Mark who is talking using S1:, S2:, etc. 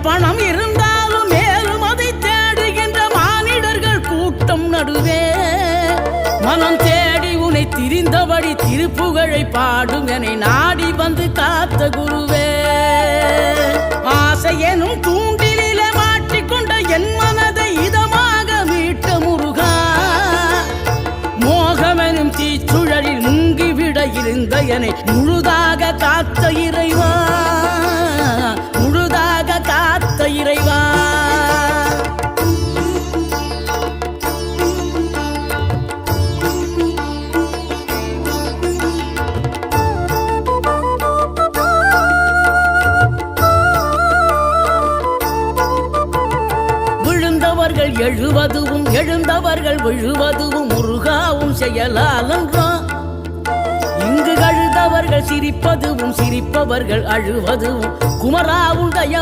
S1: பணம் இருந்தாலும் மேலும் அதை தேடுகின்ற மானிடர்கள் கூட்டம் நடுவே மனம் தேடி உனை திரிந்தபடி திருப்புகழை பாடும் என நாடி வந்து காத்த குருவே. ஆசை எனும் தூண்டிலே மாட்டிக்கொண்ட என் மனதை இதமாக மீட்ட முருகா, மோகமெனும் தீச்சுழலில் முங்கிவிட இருந்த என்னை முழுதாக காத்த இறைவா, முழுதாக காத்த இறைவா. எழுவதுவும் எழுந்தவர்கள் விழுவதுவும் முருகாவும் செயலாலன்றோம். இங்கு அழுதவர்கள் சிரிப்பதுவும் சிரிப்பவர்கள் அழுவதுவும் குமராவும் தய